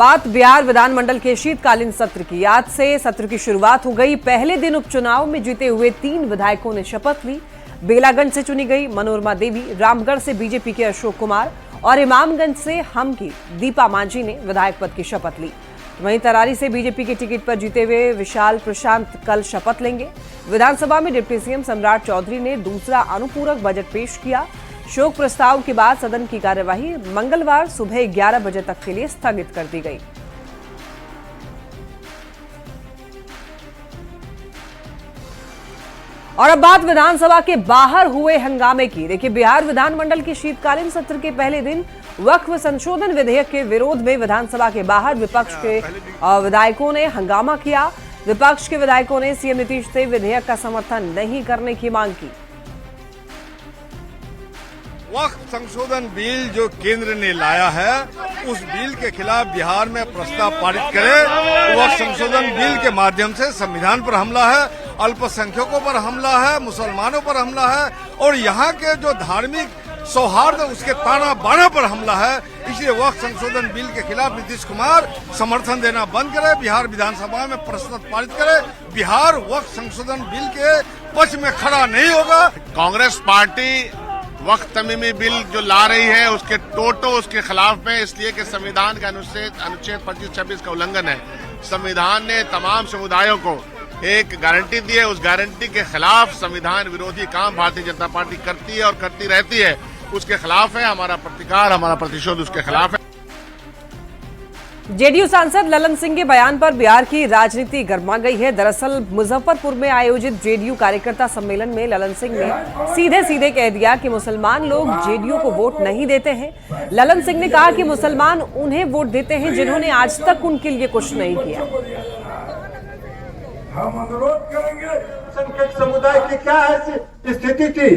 बात बिहार विधानमंडल के शीतकालीन सत्र की। आज से सत्र की शुरुआत हो गई। पहले दिन उपचुनाव में जीते हुए 3 विधायकों ने शपथ ली। बेलागंज से चुनी गई मनोरमा देवी, रामगढ़ से बीजेपी के अशोक कुमार और इमामगंज से हम की दीपा मांझी ने विधायक पद की शपथ ली। वहीं तरारी से बीजेपी के टिकट पर जीते हुए विशाल प्रशांत कल शपथ लेंगे। विधानसभा में डिप्टी सीएम सम्राट चौधरी ने दूसरा अनुपूरक बजट पेश किया। शोक प्रस्ताव के बाद सदन की कार्यवाही मंगलवार सुबह 11 बजे तक के लिए स्थगित कर दी गई। और अब बात विधानसभा के बाहर हुए हंगामे की। देखिए, बिहार विधानमंडल के शीतकालीन सत्र के पहले दिन वक्फ संशोधन विधेयक के विरोध में विधानसभा के बाहर विपक्ष के विधायकों ने हंगामा किया। विपक्ष के विधायकों ने सीएम नीतीश से विधेयक का समर्थन नहीं करने की मांग की। वक्फ संशोधन बिल जो केंद्र ने लाया है, उस बिल के खिलाफ बिहार में प्रस्ताव पारित करे। वक्फ संशोधन बिल के माध्यम से संविधान पर हमला है, अल्पसंख्यकों पर हमला है, मुसलमानों पर हमला है और यहाँ के जो धार्मिक सौहार्द उसके ताना बाना पर हमला है। इसलिए वक्फ संशोधन बिल के खिलाफ नीतीश कुमार समर्थन देना बंद करे, बिहार विधानसभा में प्रस्ताव पारित करे। बिहार वक्फ संशोधन बिल के पक्ष में खड़ा नहीं होगा। कांग्रेस पार्टी वक्त तमीमी बिल जो ला रही है उसके टोटो उसके खिलाफ में, इसलिए कि संविधान का अनुच्छेद 25-26 का उल्लंघन है। संविधान ने तमाम समुदायों को एक गारंटी दी है, उस गारंटी के खिलाफ संविधान विरोधी काम भारतीय जनता पार्टी करती है और करती रहती है। उसके खिलाफ है हमारा प्रतिकार, हमारा प्रतिशोध उसके खिलाफ है। जेडीयू सांसद ललन सिंह के बयान पर बिहार की राजनीति गर्मा गई है। दरअसल मुजफ्फरपुर में आयोजित जेडीयू कार्यकर्ता सम्मेलन में ललन सिंह ने सीधे कह दिया कि मुसलमान लोग जेडीयू को वोट नहीं देते हैं। ललन सिंह ने कहा कि मुसलमान उन्हें वोट देते हैं जिन्होंने आज तक उनके लिए कुछ नहीं किया। हम अनुरोध करेंगे, संख्यक समुदाय की क्या स्थिति थी?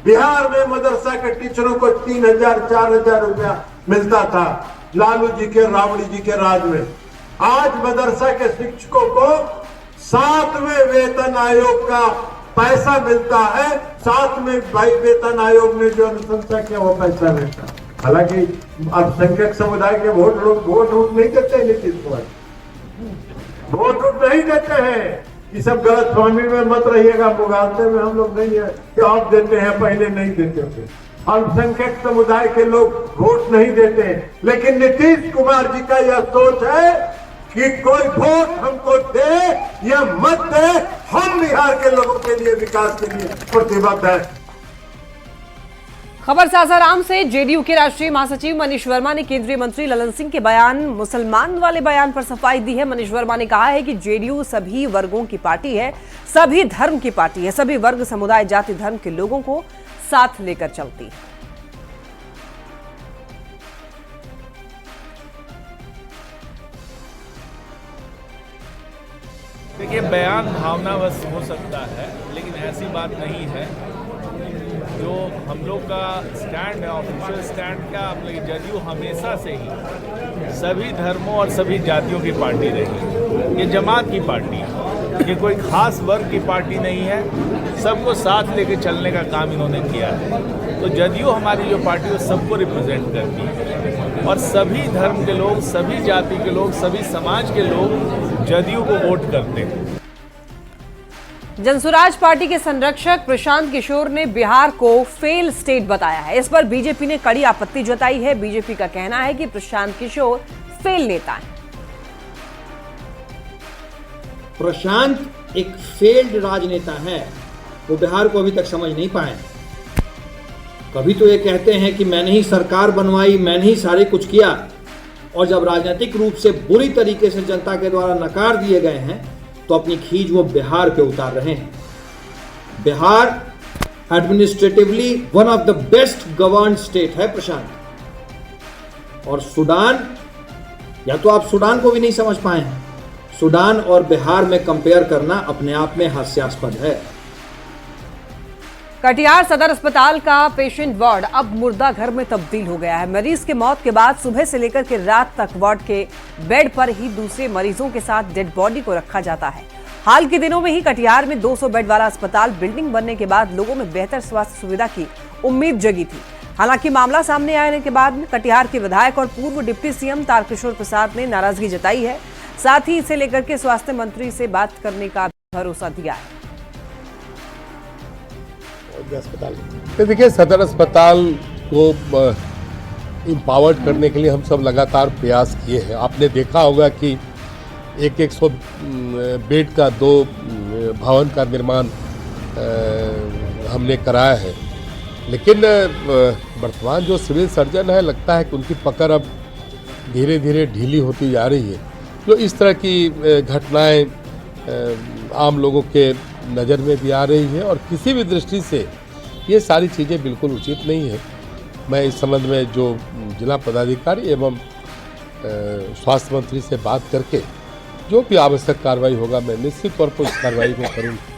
बिहार में मदरसा के टीचरों को 3,000-4,000 रुपया मिलता था लालू जी के, राबड़ी जी के राज में। आज मदरसा के शिक्षकों को 7वें वेतन आयोग का पैसा मिलता है। 7वें वेतन आयोग ने जो अनुशंसा किया वो पैसा मिलता। हालांकि अल्पसंख्यक समुदाय के लोग वोट नहीं देते, नीतीश कुमार वोट नहीं देते हैं। ये सब गलत फहमी में मत रहिएगा। मुगालते में हम लोग नहीं है कि आप देते हैं, पहले नहीं देते थे। अल्पसंख्यक समुदाय के लोग वोट नहीं देते, लेकिन नीतीश कुमार जी का यह सोच है कि कोई वोट हमको दे या मत दे, हम बिहार के लोगों के लिए, विकास के लिए प्रतिबद्ध है। खबर सासाराम से जेडीयू के राष्ट्रीय महासचिव मनीष वर्मा ने केंद्रीय मंत्री ललन सिंह के बयान, मुसलमान वाले बयान पर सफाई दी है। मनीष वर्मा ने कहा है कि जेडीयू सभी वर्गों की पार्टी है, सभी धर्म की पार्टी है, सभी वर्ग, समुदाय, जाति, धर्म के लोगों को साथ लेकर चलती है। देखिए, बयान भावनावश हो सकता है, लेकिन ऐसी बात नहीं है। जो हम लोग का स्टैंड है, ऑफिशियल स्टैंड का, जेडीयू हमेशा से ही सभी धर्मों और सभी जातियों की पार्टी रही। ये जमात की पार्टी है, ये कोई खास वर्ग की पार्टी नहीं है। सबको साथ लेके चलने का काम इन्होंने किया है। तो जेडीयू हमारी जो पार्टी है सबको रिप्रेजेंट करती है और सभी धर्म के लोग, सभी जाति के लोग, सभी समाज के लोग जेडीयू को वोट करते हैं। जनसुराज पार्टी के संरक्षक प्रशांत किशोर ने बिहार को फेल स्टेट बताया है। इस पर बीजेपी ने कड़ी आपत्ति जताई है। बीजेपी का कहना है कि प्रशांत किशोर फेल नेता हैं। प्रशांत एक फेल्ड राजनेता है, वो बिहार को अभी तक समझ नहीं पाए। कभी तो ये कहते हैं कि मैंने ही सरकार बनवाई, मैंने ही सारे कुछ किया, और जब राजनीतिक रूप से बुरी तरीके से जनता के द्वारा नकार दिए गए हैं तो अपनी खींच वो बिहार पे उतार रहे हैं। Bihar administratively one of the best governed state है प्रशांत। और सूडान, या तो आप सूडान को भी नहीं समझ पाए हैं। सूडान और बिहार में कंपेयर करना अपने आप में हास्यास्पद है। कटिहार सदर अस्पताल का पेशेंट वार्ड अब मुर्दा घर में तब्दील हो गया है। मरीज के मौत के बाद सुबह से लेकर के रात तक वार्ड के बेड पर ही दूसरे मरीजों के साथ डेड बॉडी को रखा जाता है। हाल के दिनों में ही कटिहार में 200 बेड वाला अस्पताल बिल्डिंग बनने के बाद लोगों में बेहतर स्वास्थ्य सुविधा की उम्मीद जगी थी। हालांकि मामला सामने आने के बाद कटिहार के विधायक और पूर्व डिप्टी सीएम तारकिशोर प्रसाद ने नाराजगी जताई है। साथ ही इसे लेकर के स्वास्थ्य मंत्री से बात करने का भरोसा दिया है। तो देखिए, सदर अस्पताल को इम्पावर्ड करने के लिए हम सब लगातार प्रयास किए हैं। आपने देखा होगा कि 100 बेड का 2 भवन का निर्माण हमने कराया है, लेकिन वर्तमान जो सिविल सर्जन है, लगता है कि उनकी पकड़ अब धीरे धीरे ढीली होती जा रही है। तो इस तरह की घटनाएं आम लोगों के नज़र में भी आ रही है और किसी भी दृष्टि से ये सारी चीज़ें बिल्कुल उचित नहीं है। मैं इस संबंध में जो जिला पदाधिकारी एवं स्वास्थ्य मंत्री से बात करके जो भी आवश्यक कार्रवाई होगा, मैं निश्चित तौर पर उस कार्रवाई को करूँगा।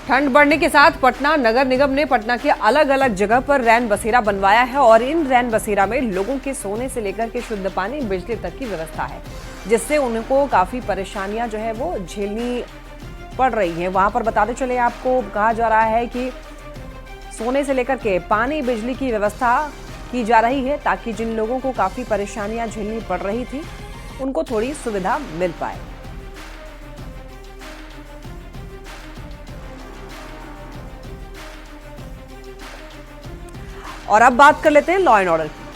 ठंड बढ़ने के साथ पटना नगर निगम ने पटना के अलग अलग जगह पर रैन बसेरा बनवाया है और इन रैन बसेरा में लोगों के सोने से लेकर के शुद्ध पानी, बिजली तक की व्यवस्था है, जिससे उनको काफी परेशानियां जो है वो झेलनी पड़ रही हैं। वहां पर बताते चले आपको, कहा जा रहा है कि सोने से लेकर के पानी, बिजली की व्यवस्था की जा रही है ताकि जिन लोगों को काफी परेशानियां झेलनी पड़ रही थी उनको थोड़ी सुविधा मिल पाए। और अब बात कर लेते हैं लॉ एंड ऑर्डर की।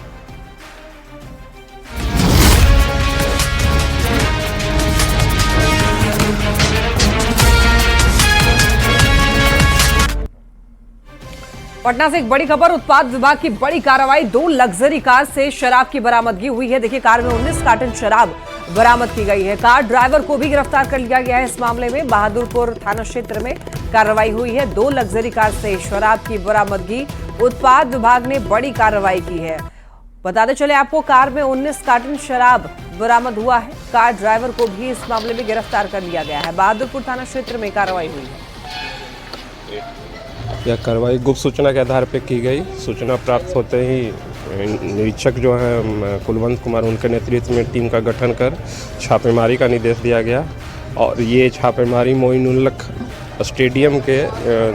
पटना से एक बड़ी खबर, उत्पाद विभाग की बड़ी कार्रवाई, 2 लग्जरी कार से शराब की बरामदगी हुई है। देखिए, कार में 19 कार्टन शराब बरामद की गई है। कार ड्राइवर को भी गिरफ्तार कर लिया गया है। इस मामले में बहादुरपुर थाना क्षेत्र में कार्रवाई हुई है। 2 लग्जरी कार से शराब की बरामदगी उत्पाद विभाग ने बड़ी कार्रवाई की है। बताते चले आपको, कार में 19 कार्टन शराब बरामद हुआ है। कार ड्राइवर को भी इस मामले में गिरफ्तार कर लिया गया है। बहादुरपुर थाना क्षेत्र में कार्रवाई हुई है। यह कार्रवाई गुप्त सूचना के आधार पर की गई। सूचना प्राप्त होते ही निरीक्षक जो है कुलवंत कुमार, उनके नेतृत्व में टीम का गठन कर छापेमारी का निर्देश दिया गया और ये छापेमारी मोइनुल्लाह स्टेडियम के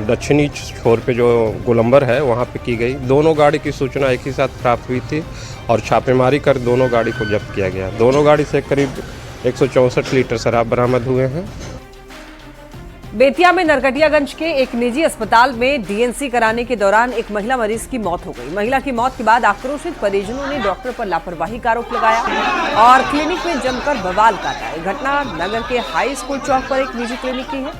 दक्षिणी छोर पे जो गोलंबर है वहाँ पे की गई। दोनों गाड़ी की सूचना एक ही साथ प्राप्त हुई थी और छापेमारी कर दोनों गाड़ी को जब्त किया गया। दोनों गाड़ी से करीब 164 लीटर शराब बरामद हुए हैं। बेतिया में नरकटियागंज के एक निजी अस्पताल में डीएनसी कराने के दौरान एक महिला मरीज की मौत हो गई। महिला की मौत के बाद आक्रोशित परिजनों ने डॉक्टर पर लापरवाही का आरोप लगाया और क्लिनिक में जमकर बवाल काटा। यह घटना नगर के हाई स्कूल चौक पर एक निजी क्लिनिक की है।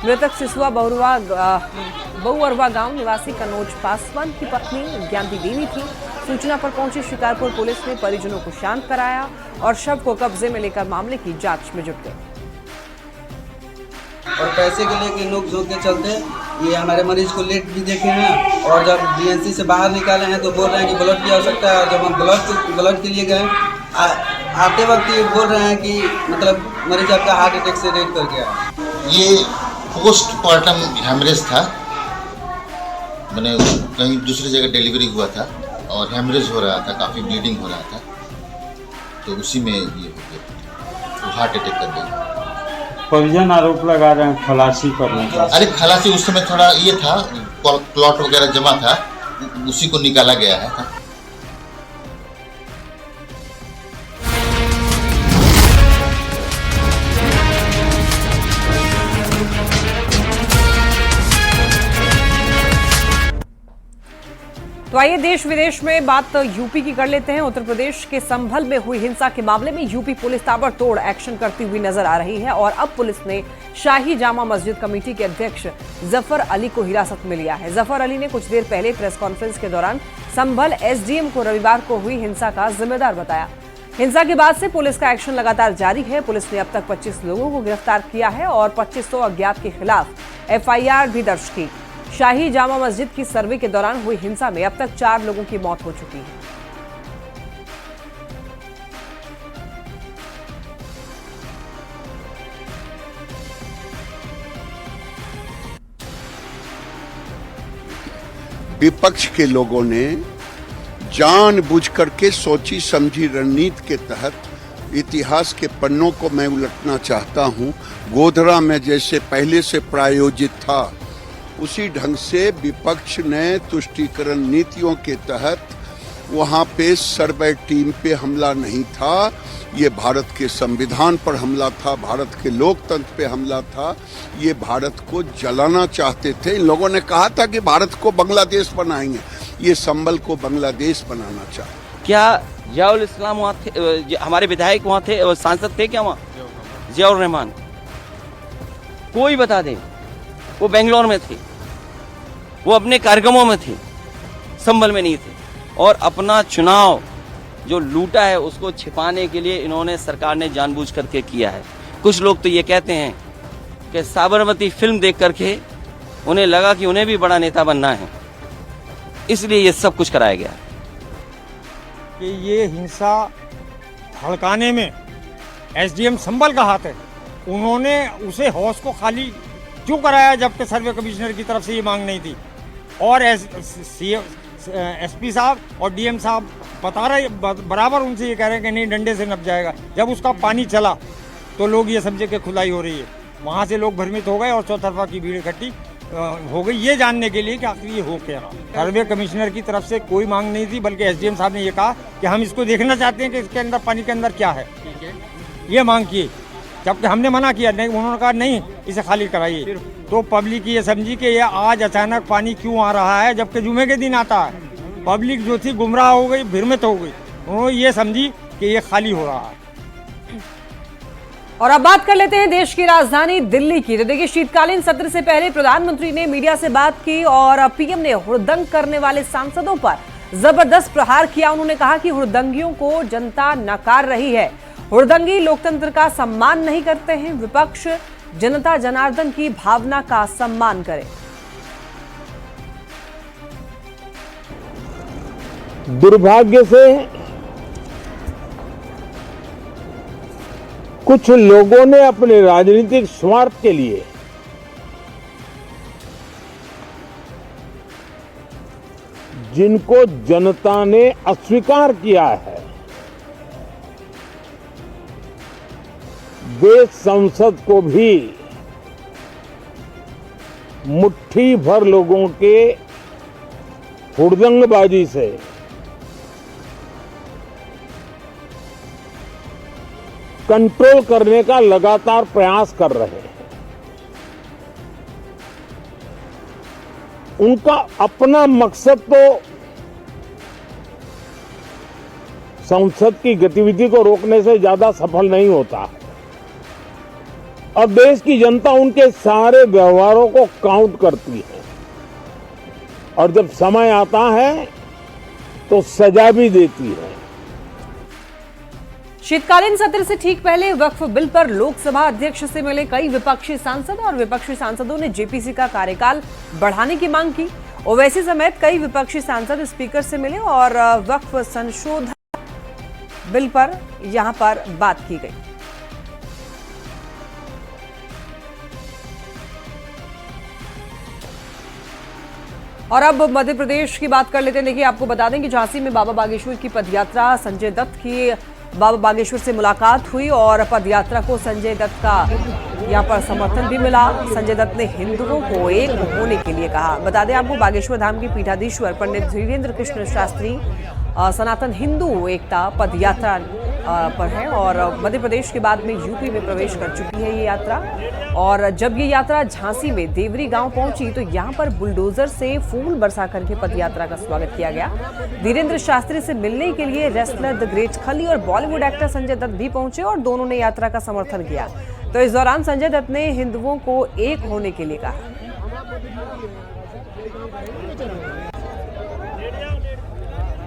मृतक सिसुआ बहुअरवा गांव निवासी कनोज पासवान की पत्नी ज्ञानती देवी थी। सूचना पर पहुंची शिकारपुर पुलिस ने परिजनों को शांत कराया और शव को कब्जे में लेकर मामले की जांच में जुट गए। और पैसे के लिए नोक झोंक के चलते ये हमारे मरीज को लेट भी देखे हैं और जब डीएनसी से बाहर निकाले हैं तो बोल रहे हैं कि ब्लड की आवश्यकता है। जब हम ब्लड के लिए गए आते वक्त ये बोल रहे हैं कि मतलब मरीज आपका हार्ट अटैक से डेथ कर गया। ये पोस्टमार्टम हेमरेज था, मैंने कहीं दूसरी जगह डिलीवरी हुआ था और हेमरेज हो रहा था, काफ़ी ब्लीडिंग हो रहा था, तो उसी में ये हो गया, तो हार्ट अटैक कर गया। परिजन आरोप लगा रहे हैं खलासी करने का। अरे खलासी उस समय थोड़ा ये था, क्लॉट वगैरह जमा था, उसी को निकाला गया है। तो आइए देश विदेश में बात यूपी की कर लेते हैं। उत्तर प्रदेश के संभल में हुई हिंसा के मामले में यूपी पुलिस ताबड़तोड़ एक्शन करती हुई नजर आ रही है और अब पुलिस ने शाही जामा मस्जिद कमेटी के अध्यक्ष जफर अली को हिरासत में लिया है। जफर अली ने कुछ देर पहले प्रेस कॉन्फ्रेंस के दौरान संभल एसडीएम को रविवार को हुई हिंसा का जिम्मेदार बताया। हिंसा के बाद से पुलिस का एक्शन लगातार जारी है। पुलिस ने अब तक 25 लोगों को गिरफ्तार किया है और 2500 अज्ञात के खिलाफ एफआईआर भी दर्ज की। शाही जामा मस्जिद की सर्वे के दौरान हुई हिंसा में अब तक 4 लोगों की मौत हो चुकी है। विपक्ष के लोगों ने जानबूझकर के सोची समझी रणनीति के तहत इतिहास के पन्नों को मैं उलटना चाहता हूं। गोधरा में जैसे पहले से प्रायोजित था उसी ढंग से विपक्ष ने तुष्टीकरण नीतियों के तहत वहां पे सर्वे टीम पे हमला नहीं था, ये भारत के संविधान पर हमला था, भारत के लोकतंत्र पे हमला था। ये भारत को जलाना चाहते थे। इन लोगों ने कहा था कि भारत को बांग्लादेश बनाएंगे, ये संबल को बांग्लादेश बनाना चाहते। क्या जियाउल इस्लाम वहाँ थे? हमारे विधायक वहाँ थे, सांसद थे क्या वहाँ? जियाउर रहमान, कोई बता दे। वो बेंगलोर में थे, वो अपने कार्यक्रमों में थे, संबल में नहीं थे। और अपना चुनाव जो लूटा है उसको छिपाने के लिए इन्होंने, सरकार ने जानबूझ करके किया है। कुछ लोग तो ये कहते हैं कि साबरमती फिल्म देख करके उन्हें लगा कि उन्हें भी बड़ा नेता बनना है, इसलिए ये सब कुछ कराया गया कि ये हिंसा भड़काने में एसडीएम संबल का हाथ है। उन्होंने उसे हौस को खाली क्यों कराया जबकि सर्वे कमिश्नर की तरफ से ये मांग नहीं थी? और एसपी साहब और डीएम साहब बता रहे, बराबर उनसे ये कह रहे हैं कि नहीं, डंडे से नप जाएगा। जब उसका पानी चला तो लोग ये समझे कि खुदाई हो रही है। वहाँ से लोग भ्रमित हो गए और चौतरफा की भीड़ इकट्ठी हो गई, ये जानने के लिए कि आखिर ये हो क्या रहा। सर्वे कमिश्नर की तरफ से कोई मांग नहीं थी, बल्कि एसडीएम साहब ने ये कहा कि हम इसको देखना चाहते हैं कि इसके अंदर, पानी के अंदर क्या है, ये मांग की। जबकि हमने मना किया, नहीं, उन्होंने कहा नहीं, इसे खाली कराइए। तो पब्लिक ये समझी कि ये आज अचानक पानी क्यों आ रहा है जबकि जुमे के दिन आता है। पब्लिक जो थी गुमराह हो गई, भ्रमित हो गई, उन्होंने ये समझी कि ये खाली हो रहा है। और अब बात कर लेते हैं देश की राजधानी दिल्ली की। तो देखिए, शीतकालीन सत्र से पहले प्रधानमंत्री ने मीडिया से बात की और पीएम ने हुड़दंग करने वाले सांसदों पर जबरदस्त प्रहार किया। उन्होंने कहा कि हुड़दंगियों को जनता नकार रही है, हुड़दंगी लोकतंत्र का सम्मान नहीं करते हैं, विपक्ष जनता जनार्दन की भावना का सम्मान करे। दुर्भाग्य से कुछ लोगों ने अपने राजनीतिक स्वार्थ के लिए जिनको जनता ने अस्वीकार किया है, वे संसद को भी मुट्ठी भर लोगों के हुड़दंगबाजी से कंट्रोल करने का लगातार प्रयास कर रहे हैं। उनका अपना मकसद तो संसद की गतिविधि को रोकने से ज्यादा सफल नहीं होता और देश की जनता उनके सारे व्यवहारों को काउंट करती है और जब समय आता है तो सजा भी देती है। शीतकालीन सत्र से ठीक पहले वक्फ बिल पर लोकसभा अध्यक्ष से मिले कई विपक्षी सांसद और विपक्षी सांसदों ने जेपीसी का कार्यकाल बढ़ाने की मांग की। ओवैसी समेत कई विपक्षी सांसद स्पीकर से मिले और वक्फ संशोधन बिल पर यहां पर बात की गई। और अब मध्य प्रदेश की बात कर लेते हैं। देखिए, आपको बता दें कि झांसी में बाबा बागेश्वर की पदयात्रा, संजय दत्त की बाबा बागेश्वर से मुलाकात हुई और पदयात्रा को संजय दत्त का यहां पर समर्थन भी मिला। संजय दत्त ने हिंदुओं को एक होने के लिए कहा। बता दें आपको, बागेश्वर धाम के पीठाधीश्वर पंडित धीरेन्द्र कृष्ण शास्त्री सनातन हिंदू एकता पदयात्रा पर है और मध्य प्रदेश के बाद में यूपी में प्रवेश कर चुकी है ये यात्रा। और जब ये यात्रा झांसी में देवरी गांव पहुंची तो यहां पर बुलडोजर से फूल बरसा करके पदयात्रा का स्वागत किया गया। धीरेन्द्र शास्त्री से मिलने के लिए रेसलर द ग्रेट खली और बॉलीवुड एक्टर संजय दत्त भी पहुंचे और दोनों ने यात्रा का समर्थन किया। तो इस दौरान संजय दत्त ने हिंदुओं को एक होने के लिए कहा।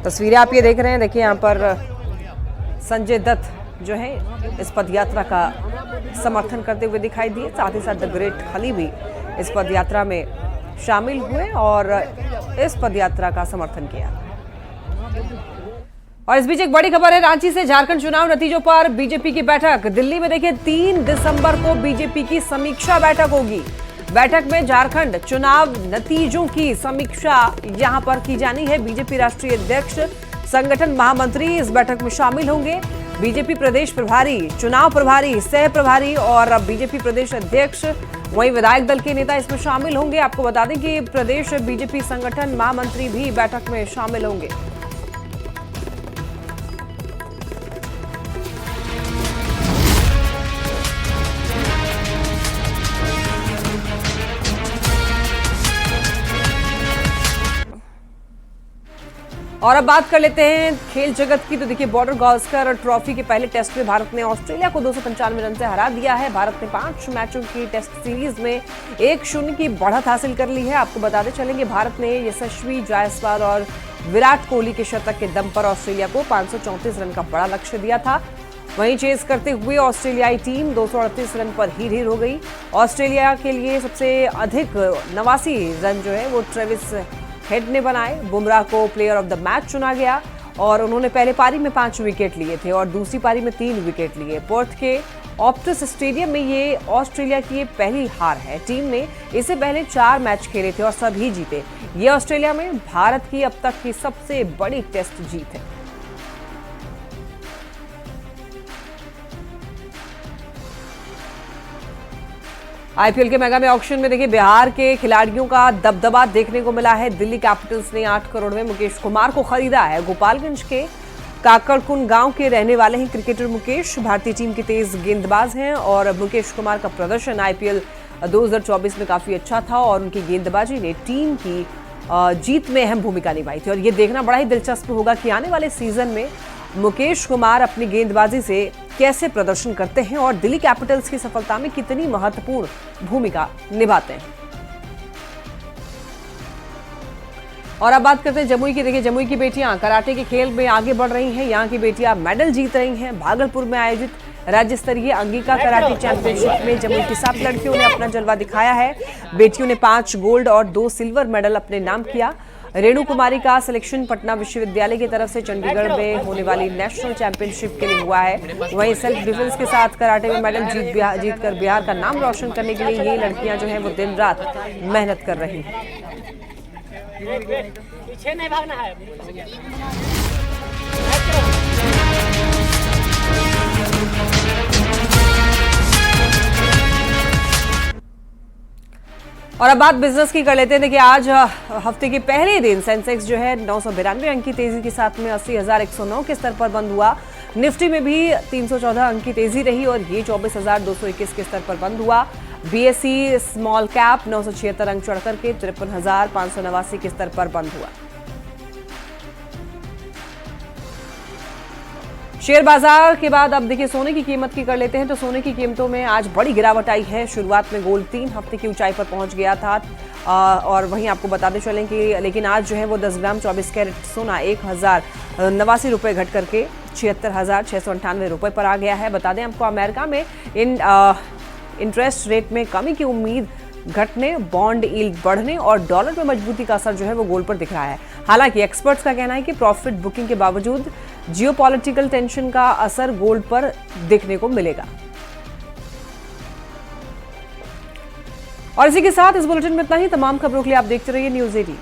तस्वीरें आप ये देख रहे हैं। देखिए, यहाँ पर संजय दत्त जो है इस पदयात्रा का समर्थन करते हुए दिखाई दिए। साथ ही साथ द ग्रेट खली भी इस पदयात्रा में शामिल हुए और इस पदयात्रा का समर्थन किया। और इस बीच एक बड़ी खबर है रांची से। झारखंड चुनाव नतीजों पर बीजेपी की बैठक। दिल्ली में देखिए 3 दिसंबर को बीजेपी की समीक्षा बैठक होगी। बैठक में झारखंड चुनाव नतीजों की समीक्षा यहां पर की जानी है। बीजेपी राष्ट्रीय अध्यक्ष, संगठन महामंत्री इस बैठक में शामिल होंगे। बीजेपी प्रदेश प्रभारी, चुनाव प्रभारी, सह प्रभारी और बीजेपी प्रदेश अध्यक्ष वहीं विधायक दल के नेता इसमें शामिल होंगे। आपको बता दें कि प्रदेश बीजेपी संगठन महामंत्री भी बैठक में शामिल होंगे। और अब बात कर लेते हैं खेल जगत की। तो देखिए, बॉर्डर गावस्कर ट्रॉफी के पहले टेस्ट में भारत ने ऑस्ट्रेलिया को 295 रन से हरा दिया है। भारत ने 5 मैचों की टेस्ट सीरीज में 1-0 की बढ़त हासिल कर ली है। आपको बताते चलेंगे, भारत ने यशस्वी जायसवाल और विराट कोहली के शतक के दम पर ऑस्ट्रेलिया को 534 रन का बड़ा लक्ष्य दिया था। वहीं चेस करते हुए ऑस्ट्रेलियाई टीम 238 रन पर ही ढेर हो गई। ऑस्ट्रेलिया के लिए सबसे अधिक 89 रन जो है वो ट्रेविस हेड ने बनाए। बुमराह को प्लेयर ऑफ द मैच चुना गया और उन्होंने पहले पारी में 5 विकेट लिए थे और दूसरी पारी में 3 विकेट लिए। पर्थ के ऑप्टिस स्टेडियम में ये ऑस्ट्रेलिया की पहली हार है। टीम ने इससे पहले 4 मैच खेले थे और सभी जीते। ये ऑस्ट्रेलिया में भारत की अब तक की सबसे बड़ी टेस्ट जीत है। आईपीएल के मेगा में ऑक्शन में देखिए, बिहार के खिलाड़ियों का दबदबा देखने को मिला है। दिल्ली कैपिटल्स ने 8 करोड़ में मुकेश कुमार को खरीदा है। गोपालगंज के काकड़कुंड गांव के रहने वाले हैं क्रिकेटर मुकेश। भारतीय टीम के तेज गेंदबाज हैं और मुकेश कुमार का प्रदर्शन आईपीएल 2024 में काफी अच्छा था और उनकी गेंदबाजी ने टीम की जीत में अहम भूमिका निभाई थी। और ये देखना बड़ा ही दिलचस्प होगा कि आने वाले सीजन में मुकेश कुमार अपनी गेंदबाजी से कैसे प्रदर्शन करते हैं और दिल्ली कैपिटल्स की सफलता में कितनी महत्वपूर्ण भूमिका निभाते हैं। और अब बात करते हैं जमुई की। देखिए, जमुई की बेटियां कराटे के खेल में आगे बढ़ रही हैं। यहाँ की बेटियां मेडल जीत रही हैं। भागलपुर में आयोजित राज्य स्तरीय अंगिका कराटे चैंपियनशिप में जमुई की 7 लड़कियों ने अपना जलवा दिखाया है। बेटियों ने 5 गोल्ड और 2 सिल्वर मेडल अपने नाम किया। रेणु कुमारी का सिलेक्शन पटना विश्वविद्यालय की तरफ से चंडीगढ़ में होने वाली नेशनल चैंपियनशिप के लिए हुआ है। वहीं सेल्फ डिफेंस के साथ कराटे में मेडल जीतकर बिहार का नाम रोशन करने के लिए ये लड़कियां जो हैं वो दिन रात मेहनत कर रही हैं। पीछे नहीं भागना है। और अब बात बिजनेस की कर लेते हैं। देखिए, आज हफ्ते के पहले दिन सेंसेक्स जो है 992 अंक की तेजी के साथ में 80,109 के स्तर पर बंद हुआ। निफ्टी में भी 314 अंक की तेजी रही और ये 24,221 के स्तर पर बंद हुआ। बीएसई स्मॉल कैप 976 अंक चढ़कर के 53,589 के स्तर पर बंद हुआ। शेयर बाजार के बाद अब देखिए, सोने की कीमत की कर लेते हैं। तो सोने की कीमतों में आज बड़ी गिरावट आई है। शुरुआत में गोल्ड 3 हफ्ते की ऊंचाई पर पहुंच गया था और वहीं आपको बताते चलें कि लेकिन आज जो है वो 10 ग्राम 24 कैरेट सोना 1,089 रुपये घट करके 76,698 रुपये पर आ गया है। बता दें आपको, अमेरिका में इंटरेस्ट रेट में कमी की उम्मीद घटने, बॉन्ड यील्ड बढ़ने और डॉलर में मजबूती का असर जो है वो गोल्ड पर दिख रहा है। हालांकि एक्सपर्ट्स का कहना है कि प्रॉफिट बुकिंग के बावजूद जियोपॉलिटिकल टेंशन का असर गोल्ड पर देखने को मिलेगा। और इसी के साथ इस बुलेटिन में इतना ही। तमाम खबरों के लिए आप देखते रहिए न्यूज़ 18।